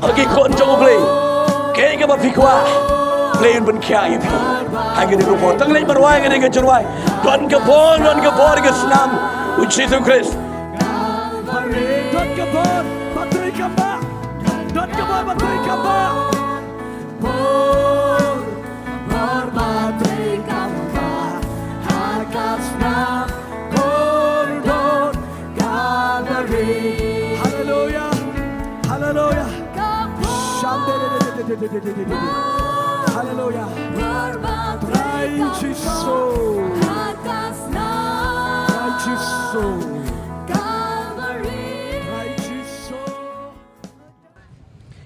Agi kon jong play. Kay ka ba pikwa? Play un ben kya yupi. Hagi de ko tang lay barway ga de ga churway. Don ka por ga snam. Uchi tu Christ. Don ka por patri ka ba. Don ka por patri ka ba. Por patri ka ba. Hakas na koridor Calvary. Hallelujah. Hallelujah. Hallelujah. Righteous soul. Righteous soul. Righteous soul.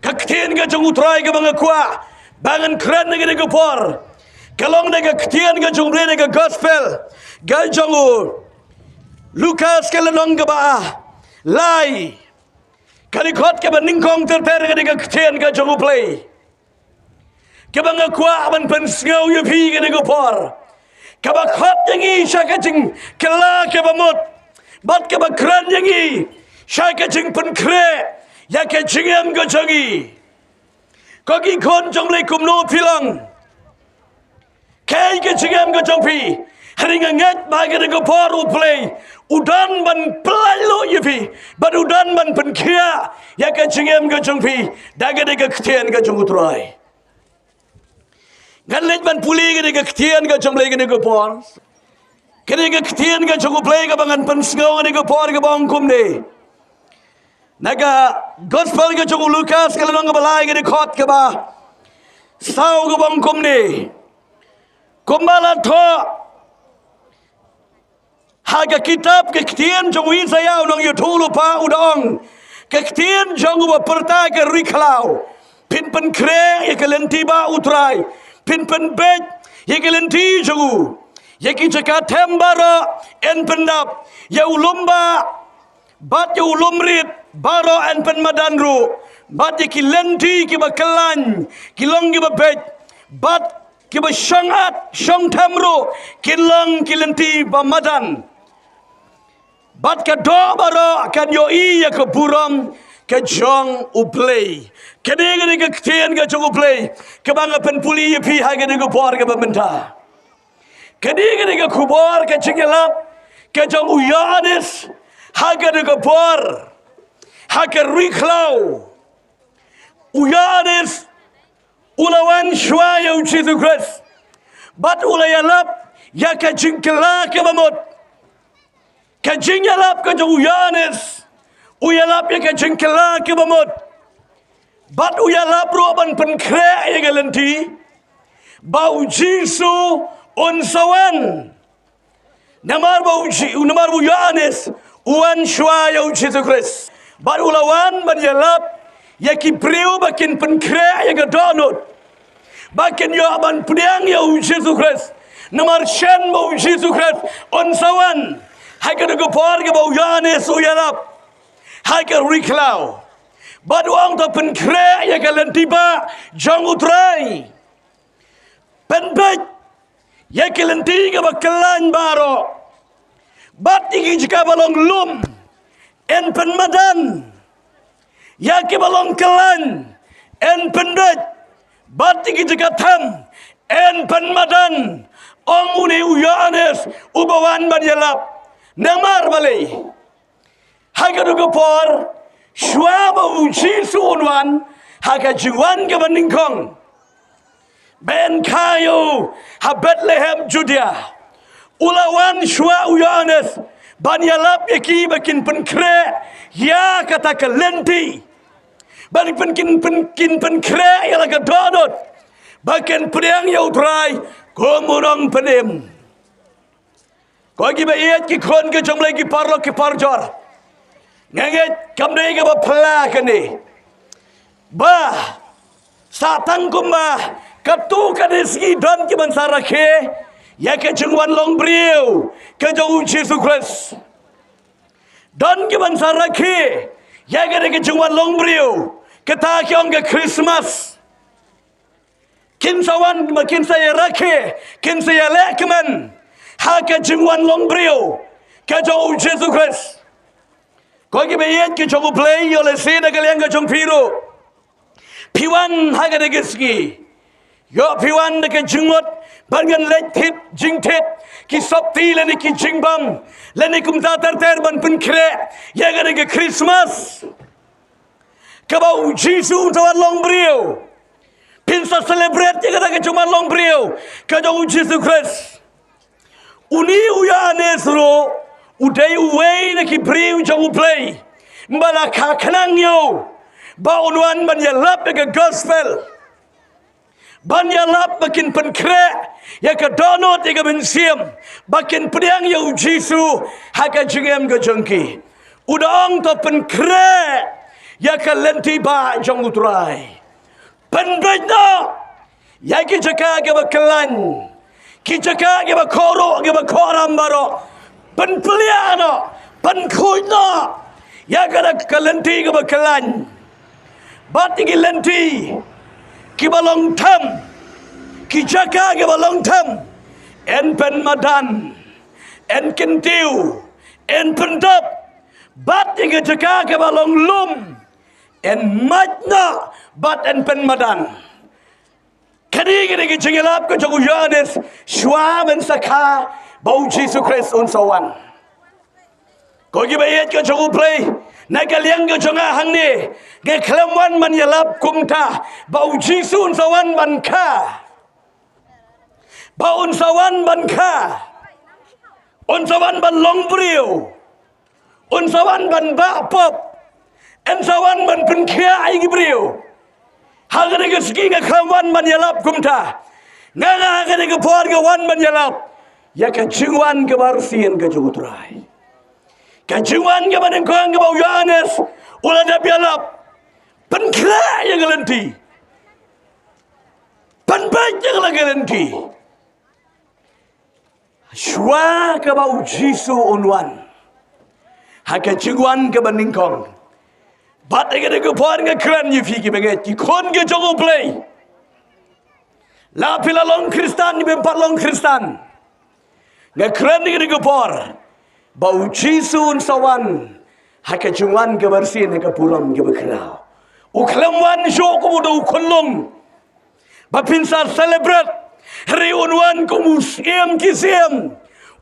Kaktian ka jung utray ka mga kwa. Bangan kran na ka por. Kalong na kaktian ka jung bre na ka gospel. Gal jung Lucas kalanong ka ba? Lai. Kalikot ka ba ningkong terper ka ka kaktian ka jung play. Kabang akwa man pensngaw yupi ka nang por. Kabang hot yang i siya ka jing kala ka ba mot. Bat ka ba kran yang i siya ka jing penkre ya ka jingam ka jangi. Kagi kon jong lay kumno pilang. Kay ka jingam ka jong pi. Haring angat ba ka nang por play. Udan man pelalo yupi. Bat udan man penkia ya ka jingam ka jong pi. Daga ka ktian ka jong utray. Galit man puli ka ka ktian ka jong lay ka ka por. Kani ka ktian ka jong play ka bangan pensngaw ka ka por ka bang kumne. Naga gospel ka jong Lucas ka lanong ka balay ka kot ka ba. Saw ka bang kumne. Kumbala to. Haga kitab ka ktian jong wisayaw nang yutulo pa udong. Ka ktian jong ba perta ka riklaw. Pinpen kre ya ka lentiba utray. Pinpen bet yegelenti jogu yeki jaka tembara en pendap ya ulumba bat ya ulumrit baro en pen madanru bat yeki lenti ki bakalan kilong ki bet bat ki shangat shang tamru kilang kilenti ba madan bat ka do baro kan yo i ya ka buram ka jong uplay kadang ka ktian ka jong uplay kabang pen puli pi ha ka ka por ka bamenta kadang ka kubor ka chingelap ka jong uyanis ha ka por ha ka riklaw uyanis ulawan shwaya uchitu Christ bat ulayalap ya ka jingkela ka bamot ka jingalap ka jong uyanis uyalap ya ka jingkela ka bamot bat uyalap roban penkre ya galenti bau jisu unsawan namar bu Yohanes uan shwa ya ujitu Christ bat ulawan ban yalap ya kipriu bakin penkre ya gadonut bakin yo ban pediang ya ujitu Christ namar shen bau ujitu Christ unsawan haka de gopor ke bau Yohanes uyalap haka riklaw Badu ang to penkre ya kalian tiba jang utrai penbet ya kalian tiga bakalan baro bat iki jika balong lum en penmadan ya ke balong kelan en pendet bat iki jika tam en penmadan ong uni uyanes ubawan badilap namar balai hagadu gopor Shwaba uji suunwan haka jiwan ke beningkong ben kayu ha Bethlehem Judea ulawan shwa uyanes banyalap yaki bakin penkre ya kata kelenti bani penkin penkre ya laga donut bakin priang ya utrai komunong penim kau ki bayat ki kon ke jomlai ki parlo ki parjor Nganget kamdai ka ba pala ka ni. Ba, satang kumba, katu ka ni sigi don ki bansara ke, ya ka jengwan long briu, ka jauh Jesus Christ. Don ki bansara ke, ya ka jengwan long briu, kata ki ong ka Christmas. Kinsawan makin saya rake, kin saya lekman, ha ka jengwan long briu, ka jauh Jesus Christ. Kau ki bayat ki jong play oleh sini kalian ka jong piru. Piwan haga de geski. Yo piwan de ke jungot bangan letit jingtet ki sopti leni ki jingbam leni kum tatar ter ban pun kre ya ga de Christmas. Kabau Jisu tawan long brio. Pinsa celebrate ya ga cuma long brio. Kajau Jesus Christ. Uni uya nesro udai uwei na ki brio jau play. Mbala ka kanang yo. Ba unwan ban ya lap de gospel. Ban ya lap makin penkre ya ka donot ya ka bensiam makin pedang ya Jisu haka jengem ke jengki. Udang to penkre ya ka lenti ba jong utrai. Penbejna ya ki jaka ke bakalan. Ki jaka ke bakoro ke bakoram baro. Penpeliano, penkujna ya ka lenti ke bakalan. Bat ki lenti ki balong tam ki jaka ki balong tam en pen madan en kentiu en pendap bat ki jaka ki balong lum en majna bat en pen madan kadi ki jengilap ko jogu yanes shwa men sakha bau Jesus Christ on sawan ko gi bayet ko jogu play Nagaliang ke jonga hang ni, ke kelemwan man yalap kumta, bau jisun sawan banka, bau sawan banka, on sawan ban long brio, on sawan ban bapop, en sawan ban penkia igi brio, hagane ke segi ke kelemwan man yalap kumta, ngaga hagane ke puar ke wan man yalap, ya ke jingwan ke barsian ke jugutrai. Kajuan ke badan kong ke bau Yohanes ulah dah bialap penkra yang gelenti penbaik yang gelenti shwa ke bau Jisu unwan haka juan ke badan kong bat ke de por ke kran yu fi ke beget ki kon ke jogo play la pila long Kristan ni bempat long Kristan nge kran ke de por bau Jisun sawan haka jungwan ke bersin ke puram ke berkerau uklemwan syok muda ukolong bapinsar celebrate hari unwan kumu siam kisiam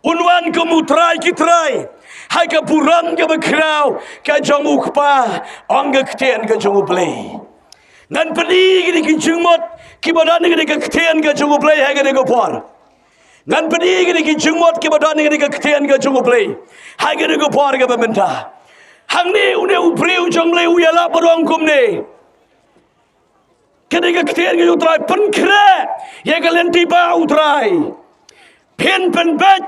unwan kumu try ki try haka puram ke berkerau ke jong ukpa angga ketian ke jong play ngan pedi ki jungmot ki badan ki ketian ke jong play haka de por ngan pedi ki jungmot ki badan ki ketian ke jong play hage de ko por ke bementa hang ni une upreu jong le uyala bodong kum ne kede ke ketian ke utrai penkre ye ke lenti ba utrai pen bet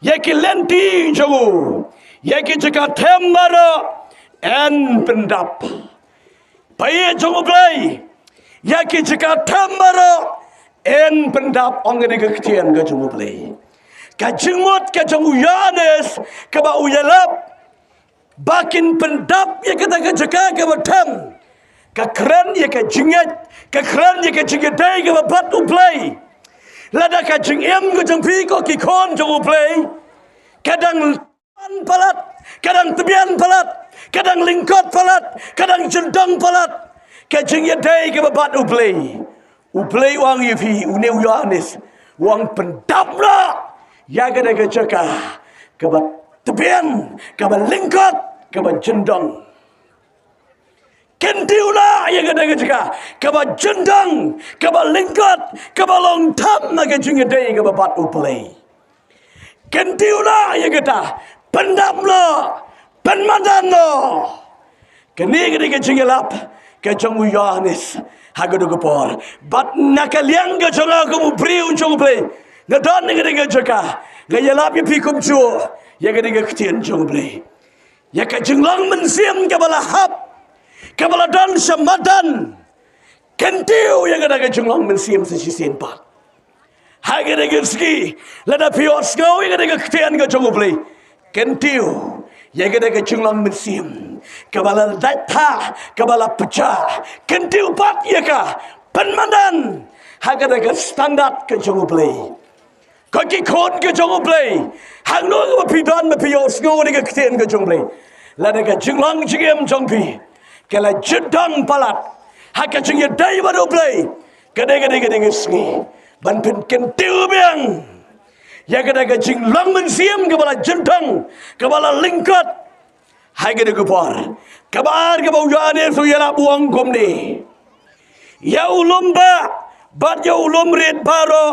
ye ke lenti jogu ye ke jaka tembaro en pendap paye jogu play ye ke jaka tembaro en pendap ongene ke ketian ke jogu play kajengmot kajeng Yohanes ke bau yalap bakin pendap ya kita kejaka ke batam ke keren ya ke jingat ke keren ya ke jingadai ke babat uplay lada kajeng em kajeng pi ko ki kon jong uplay kadang palat kadang tebian palat kadang lingkot palat kadang jendang palat kajeng yadai ke babat uplay wang yufi une Yohanes wang pendap lah ya gada ke jaka ke tebian ke lingkot ke jendang kentiula ya gada ke jaka ke jendang ke lingkot ke long tam ke jingedai ke bat uplay kentiula ya gada pendam lo penmadan lo kini gada ke jingelap ke jong Yohanes hagadu ke por bat nakaliang ke jonga ke priu jong play ngadon ngene jaka ngayalap pi kum chu ya ga dinga ktien jong ble ya ka jinglang mensiam ke bala hap ke bala dan samadan kentiu ya ga daga jinglang mensiam se sin pat ha ga dinga ski lada pios go ya ga dinga ktien ke jong ble kentiu ya ga daga jinglang mensiam ke bala data ke bala pecah kentiu pat ya ka penmandan ha ga daga standard ke jong ble Kaki kon ke jong play, hang no ke pidan me pios go ni ke kten ke jong play, la de ke jinglang jingem jong pi, ke la jedang palat, haka jing ya dai ba do play kadai sengi ban pen ken tiu biang ya kadai jing lang men siam ke bala jentang ke bala lingkat hai kadai por kabar ke bau yane su ya buang kom ni ya ulum ba bat ya ulum red baro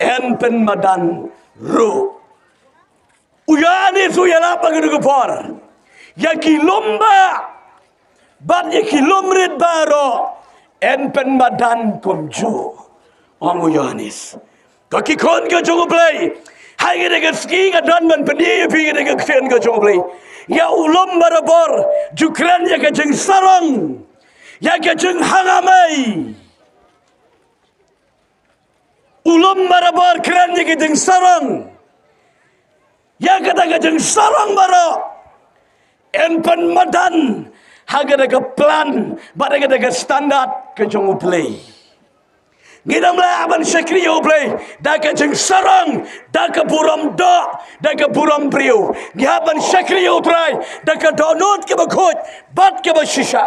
en pen madan ru uyane su ya la kadai por ya kilomba bat ya kilomret baro en pen madan komju Ongu Yohanes kaki kon ke jongo play hai ge ski ga dan man pedi pi ge khen ke jongo play ya ulom barabor jukran ya ke jeng sarong ya ke jeng hangamai ulom barabor kran ya ke jeng sarong ya ke jeng sarong baro en pen madan haga daga plan badaga daga standard ke jongo play ngidam la aban syakriyo play daga jeng sarang daga buram do daga buram priyo ngaban syakriyo try daga donut ke bakot bat ke bashisha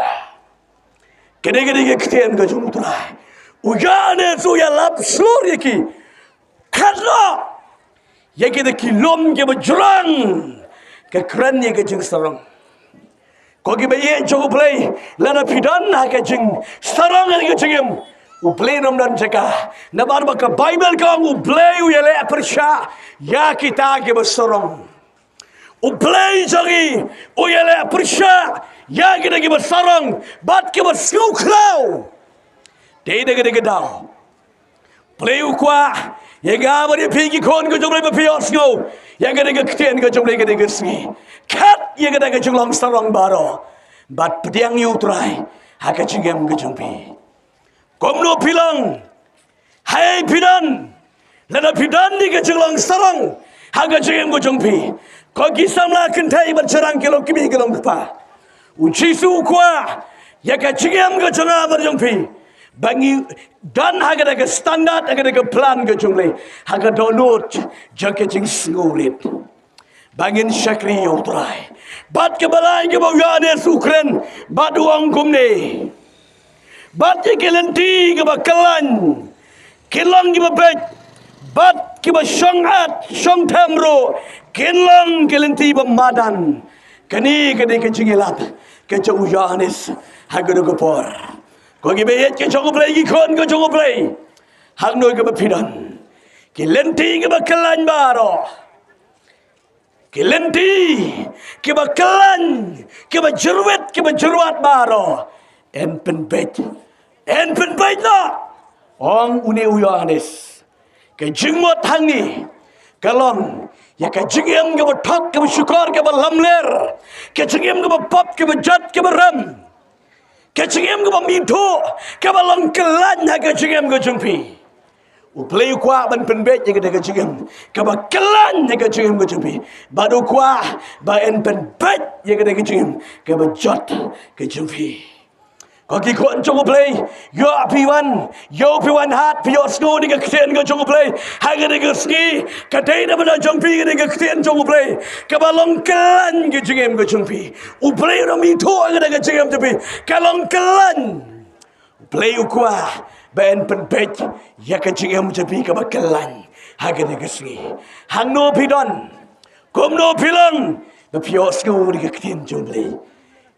kede ketien ke jongo try ujane su ya lap slur yaki kadro yaki de kilom ke bajrang ke kran ye ke jeng sarang kogi baye jongo play lana pidan ha ke jeng sarang ke jengem uplay nom dan jaka nabar baka bible ka uplay uyele persha ya kita ke besorong uplay jagi uyele persha ya kita ke besorong bat ke besukrau de daw play ukwa ye ga bari pigi kon ke jomle be piosgo ya ga de ktien ke jomle ke de sgi kat ye ga de jolong sarong baro bat pediang yu try ha ke jingem ke jompi komno pilang hai pidan lada pidan ni ke jelang sarang haga jengem go jongpi ko kisam la kentai bercerang kilo kimi kilo kepa uji su kwa ya ka jengem go jonga ber jongpi bangi dan haga daga standard haga daga plan go jongle haga donut jake jing singulit bangin syakri yotrai bat ke balai ke bau yane sukren bat uang kumne bat ye kelenti ke bakalan kelang ke babet bat ke basyongat syong tamro kelang kelenti bamadan kani ke jingilat ke jauh Yohanes haga ke por ko ke beyet ke jongo play ki kon ke jongo play hang noi ke bapidan kelenti ke bakalan baro kelenti ke bakalan ke bajurwet ke bajurwat baro en pen bait no ong une Yohanes ke jingmot hangi kalong ya ke jingem ke batok ke syukor ke lamler ke jingem ke pop ke jat ke ram ke jingem ke minto ke long kelan ya ke jingem ke jumpi uplay kwa ban pen bait ya ke jingem ke kelan ya ke jingem ke jumpi badu kwa ba en pen bait ya ke jingem ke jat ke jumpi koki kon jongo play yo piwan hat pio sno ni ke kten go jongo play haga ni ke ski kadai na bana jongpi ni ke kten jongo play ka balong kelan ke jingem go jongpi u play no mi to aga ke jingem tepi kalong kelan play ukwa ben pen pet ya ke jingem tepi ka bakalan haga ni ke ski hangno pidon komno pilang be pio sno ni ke kten jongo play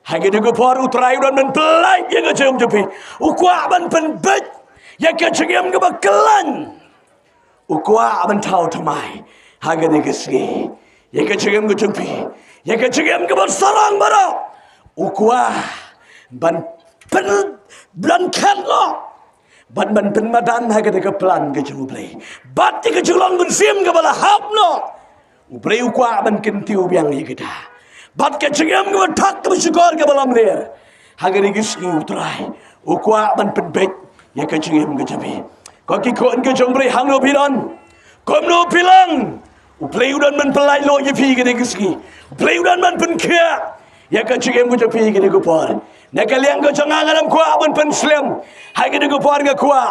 hage de por utrai dan men pelai ye ke jom tepi ukwa ban pen bet ye ke jengem ke bakalan ukwa ban tau tamai hage de ke ski ye ke jengem ke jompi ye ke jengem ke sarang baro ukwa ban pen blan khatlo ban pen madan hage de ke plan ke jom play bat ke julong bun sim ke bala hapno uplay ukwa ban kentiu biang ye kita bat ke jengem ke tak ke syukor ke balam ler hagari giski utrai ukwa ban penbet ya ke jengem ke jabi ko ki kon ke jongbre hangno piron komno pilang uplay udan man pelai lo ye pi ke giski uplay udan man pen kya ya ke jengem ke jabi ke por na kalian ke jangan alam kwa ban pen slam hagari ke por ke kwa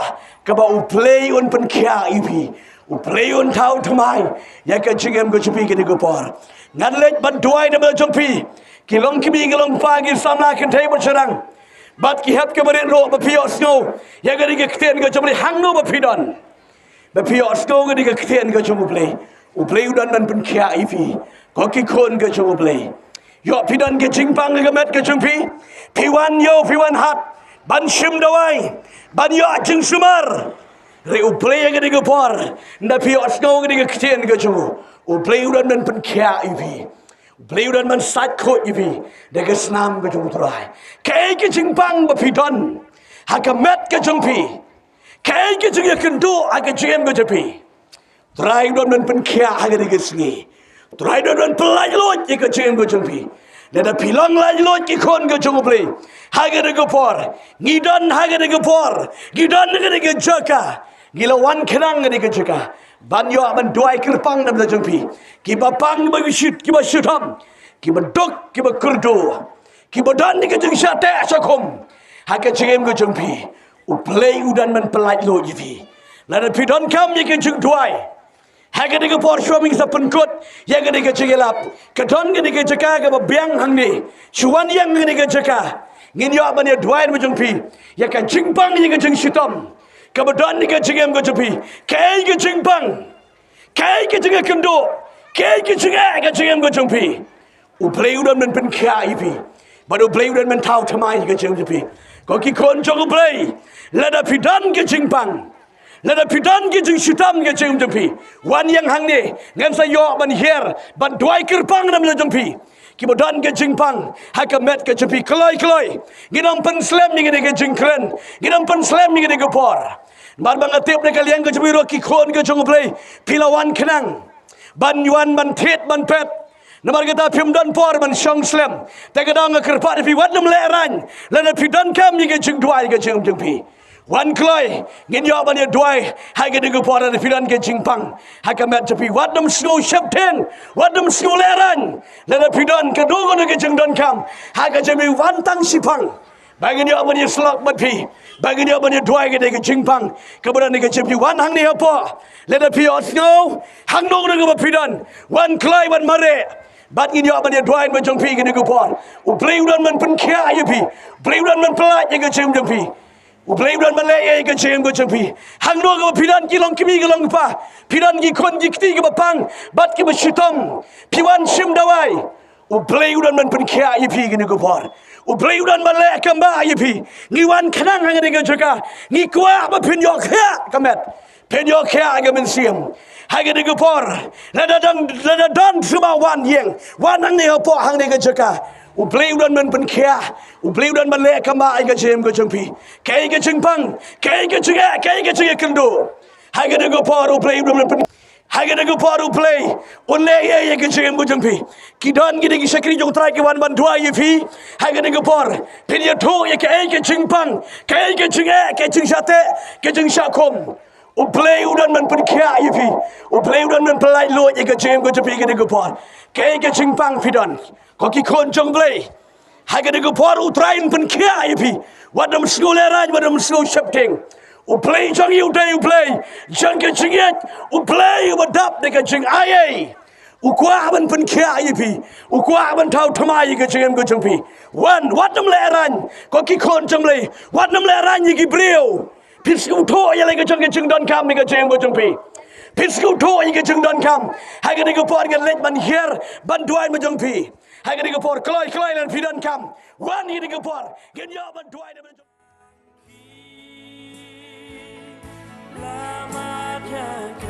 ke ba uplay un pen kya ipi uplay un tau tamai ya ke jengem ke jabi ke por ngan lech ban tuai de jongpi kilong kimi kilong pagi samla kentai bercerang Bat ki hep ke beri ro ba pio snow. Ya ga dige kten ga chumri hang no ba pidon. Ba pio snow ga dige kten ga chumu play. U play udan man pun kia ifi. Ko ki kon ga chumu play. Yo pidon ga jingpang ga met ga chumpi. Piwan yo piwan hat. Ban shim dawai. Ban yo jing sumar. Re u play ga dige por. Nda pio snow ga dige kten ga chumu. U play udan man pun kia ifi. Beliau dan mensat kot ibi dekat senam ke jung terai. Kau ke jingpang bapidon, hakamet ke jungpi. Kau ke jung yakendu agak jem ke jepi. Terai dan penkia agak dekat sengi. Terai dan pelaj lot agak jem ke jungpi. Dan pilang laj lot ikon ke jung beli. Agak dekat por, ngidon agak dekat por, ngidon agak dekat jaka. Gila wan kenang dekat jaka. Banyo aman doai kirpang dalam jengpi. Kiba pang bagi shit, kiba shutam, kiba dok, kiba kurdo, kiba dan ni kejeng syate asakom. Haka cengem ke jengpi. Uplay udan man pelaj lo jivi. Lada pidon kam ye kejeng doai. Haka dega por suaming sa penkut. Yang dega cengelap. Kedon ke dega jeka ke biang hang ni. Chuan yang ke dega jeka. Ngin yo aman ye doai mo jengpi. Ya ka jingpang ye kejeng shutam. Kemudian ni kecingem kecupi, kei kecingpang, kei kecingem kendo, kei kecingem kecumpi. Uplay udan men penkia ipi, baru uplay udan men tahu tamai kecingem kecupi. Kau kikon jauh uplay, lada pidan kecingpang, lada pidan kecing syutam kecingem kecupi. Wan yang hang ni, ngam sayo ban hier, ban duai kirpang dalam kecumpi. Kemudian ke jingpang, hakamet ke cepi keloi. Ginam pen slam ni ke jingkren, ginam pen slam ni ke por. Bar bang atip ni kalian ke cepi ro kikon ke jong play, pilawan kenang. Ban yuan ban tet ban pet. Namar kita pim dan por ban shong slam. Takadang kerpat pi wat nam leran. Lana pi dan kam ni ke jing duai ke jing pi. Wan kloi, ngin yo ban ye duai, hai ke de por dan pidan ke jingpang. Hakamet cepi wat nam snow shapten, wat nam snow leran. Lana pidan ke dogo ke jing dan kam. Hai ke cepi wan tang sipang. Bagi dia ban ye slok bat pi. Bagi dia ban ye duai ke de jingpang. Kemudian ke cepi wan hang ni apa? Lana pi snow, hang dogo ke pidan. Wan kloi wan mare. Bat ngin yo ban ye duai ban jong pi ke de por. U play udan man pen kia ye pi. Play udan man pelaj ke jing jong pi. Uplay udan malay ke cem ke cempi. Hang do ke pidan kilong kimi kilong pa. Pidan ki kon ki kti ke bapang. Bat ke besyutong. Piwan sim dawai. Uplay udan man pen kia ipi ke ke por. Uplay udan malay ke mba ipi. Ngiwan kenang hang ke jaka. Ngi kuah ba pin yo kya kamet. Pin yo kya ke men siam. Hang ke por. Lada dan semua wan yeng. Wan hang ne po hang ke jaka. Uplay udan man pen kia, uplay udan man lek kama ai ke jem ke jengpi, kai ke jengpang, kai ke kendo, hai ke de por uplay udan man pen, hai ke de por uplay, unle ye ke jem ke jengpi, kidan gidi ki sakri jong trai ke wan ban dua ye fi, hai ke de por, pin ye tho ye ke jengpang, kai ke jeng sate, ke jeng syakom. Uplay udan man pen kia ye fi, uplay udan man pelai lo ye ke jem ke jengpi ke de por, kai ke jengpang pidan. Kau kikon jong play, haga de por utrain pen kia ipi, wadam sekolah wadam sekolah shifting, uplay jong you day uplay, jang ke jinget, uplay wadap de ke jing ayai, ukwa ban pen kia ipi, ukwa ban tau tamai ke jingem ke jengpi, wadam leran, kau kikon jong play, wadam leran ye gibril, pisku to ye lagi jang ke jing don kam ke jingem ke jengpi. Pisku to ye ke jing don kam, haga de por ke let ban hier, ban duai ma jengpi. Hai ke por kloi dan pidan kam. Wan ye ke por. Gen yo ban duai de Lama kan